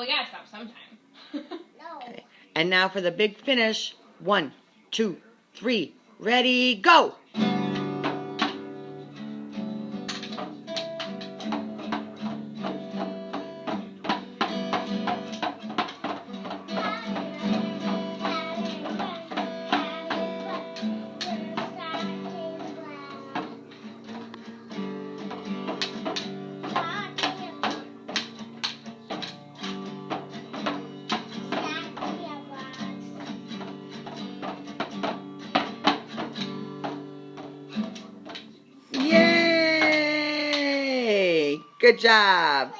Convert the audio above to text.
gotta stop sometime. No. Okay. And now for the big finish. 1, 2, 3. Ready, go! Yay! Good job.